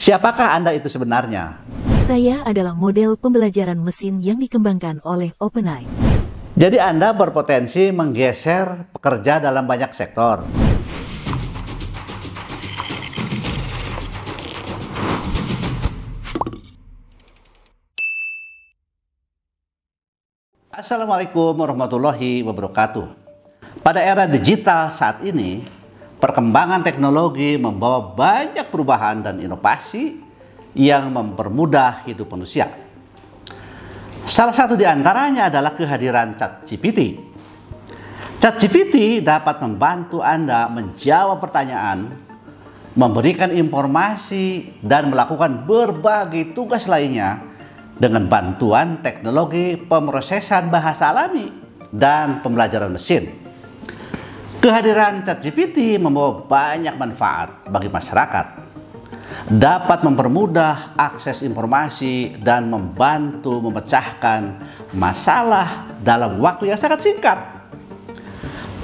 Siapakah Anda itu sebenarnya? Saya adalah model pembelajaran mesin yang dikembangkan oleh OpenAI. Jadi Anda berpotensi menggeser pekerja dalam banyak sektor. Assalamualaikum warahmatullahi wabarakatuh. Pada era digital saat ini, perkembangan teknologi membawa banyak perubahan dan inovasi yang mempermudah hidup manusia. Salah satu di antaranya adalah kehadiran ChatGPT. ChatGPT dapat membantu Anda menjawab pertanyaan, memberikan informasi, dan melakukan berbagai tugas lainnya dengan bantuan teknologi pemrosesan bahasa alami dan pembelajaran mesin. Kehadiran ChatGPT membawa banyak manfaat bagi masyarakat, dapat mempermudah akses informasi dan membantu memecahkan masalah dalam waktu yang sangat singkat.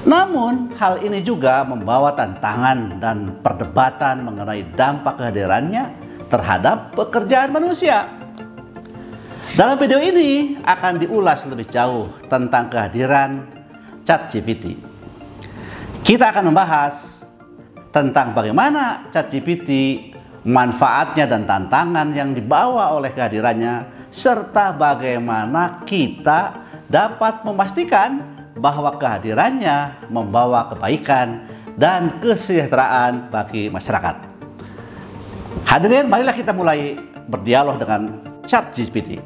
Namun, hal ini juga membawa tantangan dan perdebatan mengenai dampak kehadirannya terhadap pekerjaan manusia. Dalam video ini akan diulas lebih jauh tentang kehadiran ChatGPT. Kita akan membahas tentang bagaimana ChatGPT, manfaatnya dan tantangan yang dibawa oleh kehadirannya, serta bagaimana kita dapat memastikan bahwa kehadirannya membawa kebaikan dan kesejahteraan bagi masyarakat. Hadirin, marilah kita mulai berdialog dengan ChatGPT.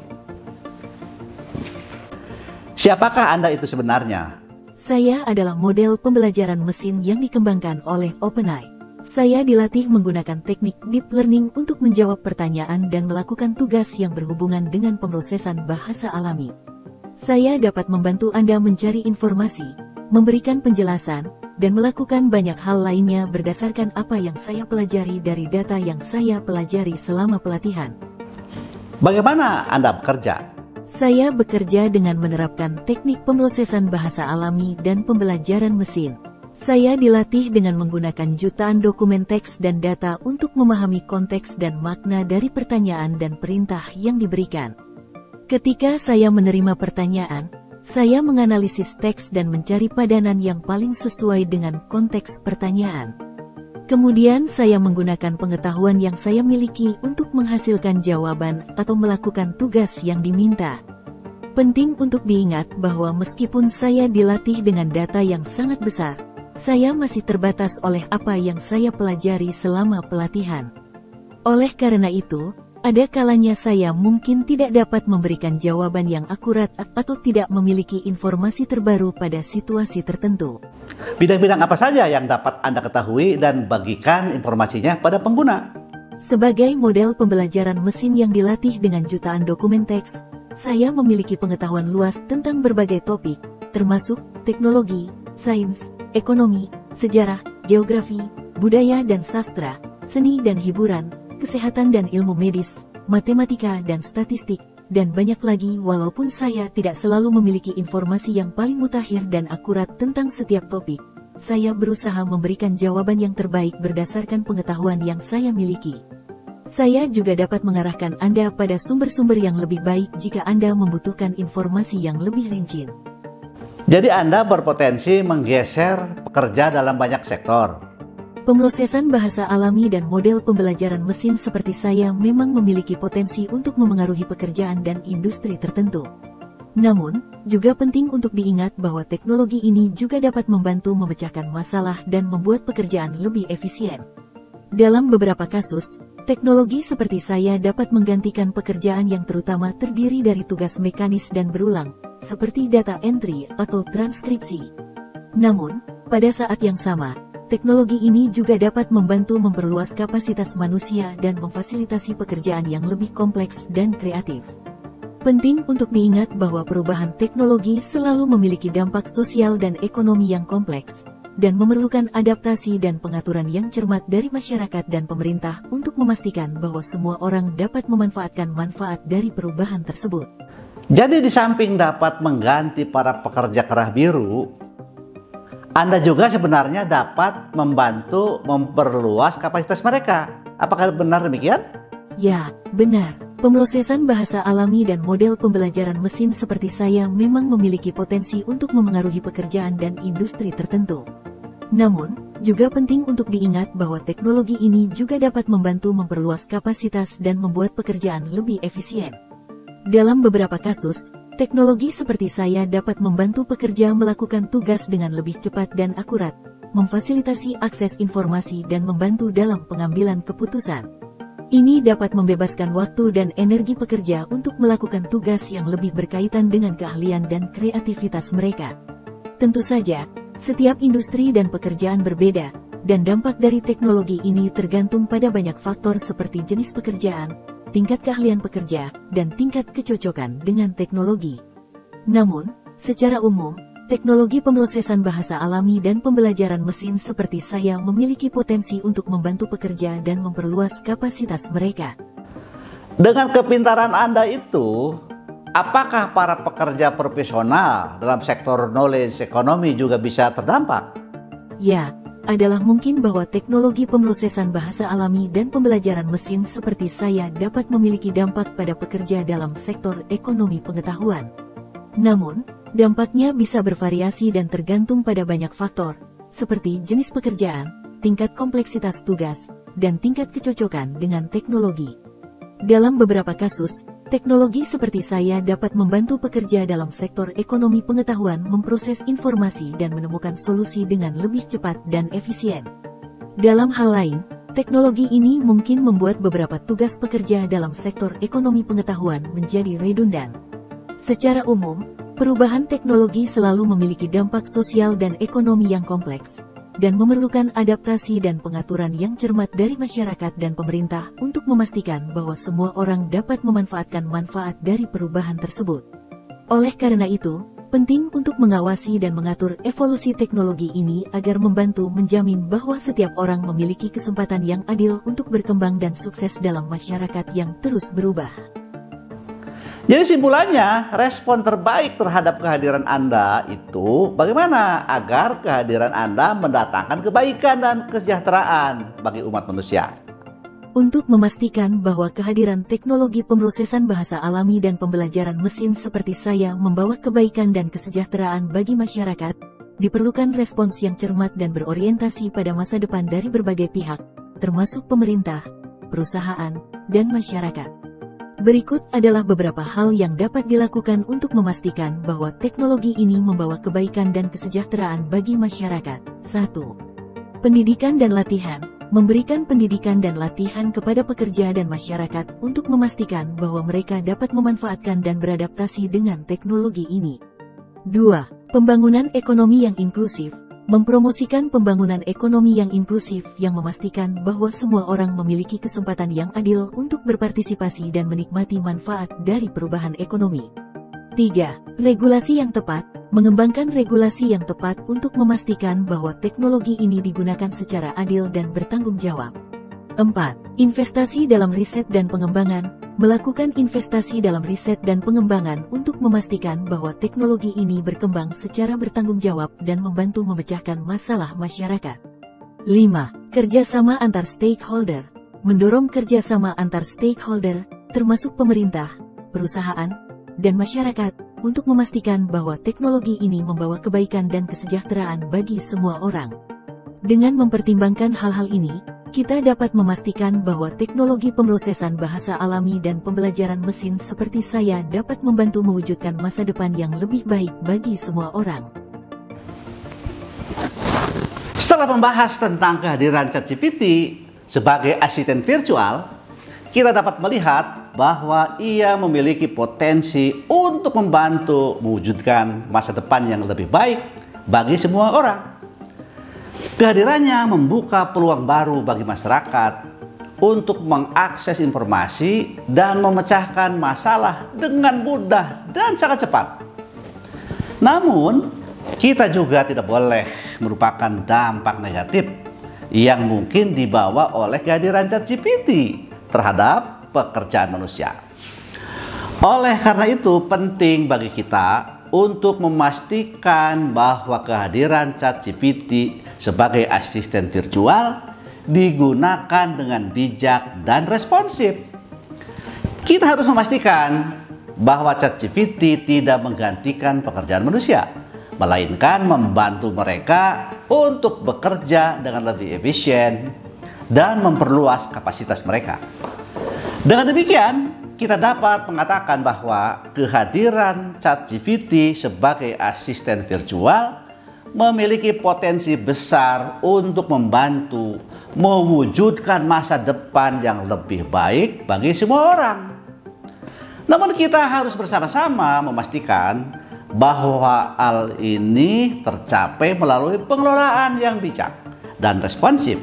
Siapakah Anda itu sebenarnya? Saya adalah model pembelajaran mesin yang dikembangkan oleh OpenAI. Saya dilatih menggunakan teknik deep learning untuk menjawab pertanyaan dan melakukan tugas yang berhubungan dengan pemrosesan bahasa alami. Saya dapat membantu Anda mencari informasi, memberikan penjelasan, dan melakukan banyak hal lainnya berdasarkan apa yang saya pelajari dari data yang saya pelajari selama pelatihan. Bagaimana Anda bekerja? Saya bekerja dengan menerapkan teknik pemrosesan bahasa alami dan pembelajaran mesin. Saya dilatih dengan menggunakan jutaan dokumen teks dan data untuk memahami konteks dan makna dari pertanyaan dan perintah yang diberikan. Ketika saya menerima pertanyaan, saya menganalisis teks dan mencari padanan yang paling sesuai dengan konteks pertanyaan. Kemudian saya menggunakan pengetahuan yang saya miliki untuk menghasilkan jawaban atau melakukan tugas yang diminta. Penting untuk diingat bahwa meskipun saya dilatih dengan data yang sangat besar, saya masih terbatas oleh apa yang saya pelajari selama pelatihan. Oleh karena itu, ada kalanya saya mungkin tidak dapat memberikan jawaban yang akurat atau tidak memiliki informasi terbaru pada situasi tertentu. Bidang-bidang apa saja yang dapat Anda ketahui dan bagikan informasinya pada pengguna? Sebagai model pembelajaran mesin yang dilatih dengan jutaan dokumen teks, saya memiliki pengetahuan luas tentang berbagai topik, termasuk teknologi, sains, ekonomi, sejarah, geografi, budaya dan sastra, seni dan hiburan, kesehatan dan ilmu medis, matematika dan statistik, dan banyak lagi. Walaupun saya tidak selalu memiliki informasi yang paling mutakhir dan akurat tentang setiap topik, saya berusaha memberikan jawaban yang terbaik berdasarkan pengetahuan yang saya miliki. Saya juga dapat mengarahkan Anda pada sumber-sumber yang lebih baik jika Anda membutuhkan informasi yang lebih rinci. Jadi Anda berpotensi menggeser pekerja dalam banyak sektor. Pemrosesan bahasa alami dan model pembelajaran mesin seperti saya memang memiliki potensi untuk memengaruhi pekerjaan dan industri tertentu. Namun, juga penting untuk diingat bahwa teknologi ini juga dapat membantu memecahkan masalah dan membuat pekerjaan lebih efisien. Dalam beberapa kasus, teknologi seperti saya dapat menggantikan pekerjaan yang terutama terdiri dari tugas mekanis dan berulang, seperti data entry atau transkripsi. Namun, pada saat yang sama, teknologi ini juga dapat membantu memperluas kapasitas manusia dan memfasilitasi pekerjaan yang lebih kompleks dan kreatif. Penting untuk diingat bahwa perubahan teknologi selalu memiliki dampak sosial dan ekonomi yang kompleks, dan memerlukan adaptasi dan pengaturan yang cermat dari masyarakat dan pemerintah untuk memastikan bahwa semua orang dapat memanfaatkan manfaat dari perubahan tersebut. Jadi di samping dapat mengganti para pekerja kerah biru, Anda juga sebenarnya dapat membantu memperluas kapasitas mereka. Apakah benar demikian? Ya, benar. Pemrosesan bahasa alami dan model pembelajaran mesin seperti saya memang memiliki potensi untuk memengaruhi pekerjaan dan industri tertentu. Namun, juga penting untuk diingat bahwa teknologi ini juga dapat membantu memperluas kapasitas dan membuat pekerjaan lebih efisien. Dalam beberapa kasus, teknologi seperti saya dapat membantu pekerja melakukan tugas dengan lebih cepat dan akurat, memfasilitasi akses informasi dan membantu dalam pengambilan keputusan. Ini dapat membebaskan waktu dan energi pekerja untuk melakukan tugas yang lebih berkaitan dengan keahlian dan kreativitas mereka. Tentu saja, setiap industri dan pekerjaan berbeda, dan dampak dari teknologi ini tergantung pada banyak faktor seperti jenis pekerjaan, tingkat keahlian pekerja, dan tingkat kecocokan dengan teknologi. Namun, secara umum, teknologi pemrosesan bahasa alami dan pembelajaran mesin seperti saya memiliki potensi untuk membantu pekerja dan memperluas kapasitas mereka. Dengan kepintaran Anda itu, apakah para pekerja profesional dalam sektor knowledge ekonomi juga bisa terdampak? Ya, adalah mungkin bahwa teknologi pemrosesan bahasa alami dan pembelajaran mesin seperti saya dapat memiliki dampak pada pekerja dalam sektor ekonomi pengetahuan. Namun, dampaknya bisa bervariasi dan tergantung pada banyak faktor, seperti jenis pekerjaan, tingkat kompleksitas tugas, dan tingkat kecocokan dengan teknologi. Dalam beberapa kasus, teknologi seperti saya dapat membantu pekerja dalam sektor ekonomi pengetahuan memproses informasi dan menemukan solusi dengan lebih cepat dan efisien. Dalam hal lain, teknologi ini mungkin membuat beberapa tugas pekerja dalam sektor ekonomi pengetahuan menjadi redundan. Secara umum, perubahan teknologi selalu memiliki dampak sosial dan ekonomi yang kompleks, dan memerlukan adaptasi dan pengaturan yang cermat dari masyarakat dan pemerintah untuk memastikan bahwa semua orang dapat memanfaatkan manfaat dari perubahan tersebut. Oleh karena itu, penting untuk mengawasi dan mengatur evolusi teknologi ini agar membantu menjamin bahwa setiap orang memiliki kesempatan yang adil untuk berkembang dan sukses dalam masyarakat yang terus berubah. Jadi simpulannya, respon terbaik terhadap kehadiran Anda itu bagaimana agar kehadiran Anda mendatangkan kebaikan dan kesejahteraan bagi umat manusia. Untuk memastikan bahwa kehadiran teknologi pemrosesan bahasa alami dan pembelajaran mesin seperti saya membawa kebaikan dan kesejahteraan bagi masyarakat, diperlukan respons yang cermat dan berorientasi pada masa depan dari berbagai pihak, termasuk pemerintah, perusahaan, dan masyarakat. Berikut adalah beberapa hal yang dapat dilakukan untuk memastikan bahwa teknologi ini membawa kebaikan dan kesejahteraan bagi masyarakat. 1. Pendidikan dan latihan. Memberikan pendidikan dan latihan kepada pekerja dan masyarakat untuk memastikan bahwa mereka dapat memanfaatkan dan beradaptasi dengan teknologi ini. 2. Pembangunan ekonomi yang inklusif. Mempromosikan pembangunan ekonomi yang inklusif yang memastikan bahwa semua orang memiliki kesempatan yang adil untuk berpartisipasi dan menikmati manfaat dari perubahan ekonomi. 3. Regulasi yang tepat. Mengembangkan regulasi yang tepat untuk memastikan bahwa teknologi ini digunakan secara adil dan bertanggung jawab. 4. Investasi dalam riset dan pengembangan. Melakukan investasi dalam riset dan pengembangan untuk memastikan bahwa teknologi ini berkembang secara bertanggung jawab dan membantu memecahkan masalah masyarakat. 5. Kerjasama antar stakeholder. Mendorong kerjasama antar stakeholder, termasuk pemerintah, perusahaan, dan masyarakat, untuk memastikan bahwa teknologi ini membawa kebaikan dan kesejahteraan bagi semua orang. Dengan mempertimbangkan hal-hal ini, kita dapat memastikan bahwa teknologi pemrosesan bahasa alami dan pembelajaran mesin seperti saya dapat membantu mewujudkan masa depan yang lebih baik bagi semua orang. Setelah membahas tentang kehadiran ChatGPT sebagai asisten virtual, kita dapat melihat bahwa ia memiliki potensi untuk membantu mewujudkan masa depan yang lebih baik bagi semua orang. Kehadirannya membuka peluang baru bagi masyarakat untuk mengakses informasi dan memecahkan masalah dengan mudah dan sangat cepat. Namun, kita juga tidak boleh merupakan dampak negatif yang mungkin dibawa oleh kehadiran ChatGPT terhadap pekerjaan manusia. Oleh karena itu, penting bagi kita untuk memastikan bahwa kehadiran ChatGPT sebagai asisten virtual digunakan dengan bijak dan responsif Kita harus memastikan bahwa ChatGPT tidak menggantikan pekerjaan manusia, melainkan membantu mereka untuk bekerja dengan lebih efisien dan memperluas kapasitas mereka. Dengan demikian, kita dapat mengatakan bahwa kehadiran ChatGPT sebagai asisten virtual memiliki potensi besar untuk membantu mewujudkan masa depan yang lebih baik bagi semua orang. Namun kita harus bersama-sama memastikan bahwa hal ini tercapai melalui pengelolaan yang bijak dan responsif.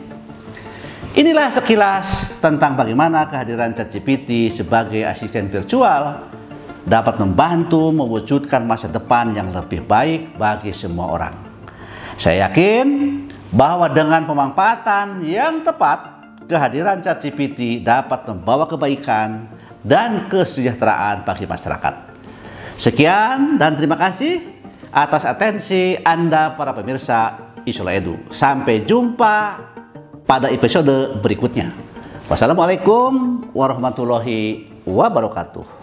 Inilah sekilas tentang bagaimana kehadiran ChatGPT sebagai asisten virtual dapat membantu mewujudkan masa depan yang lebih baik bagi semua orang. Saya yakin bahwa dengan pemanfaatan yang tepat, kehadiran ChatGPT dapat membawa kebaikan dan kesejahteraan bagi masyarakat. Sekian dan terima kasih atas atensi Anda para pemirsa Isola Edu. Sampai jumpa pada episode berikutnya. Wassalamualaikum warahmatullahi wabarakatuh.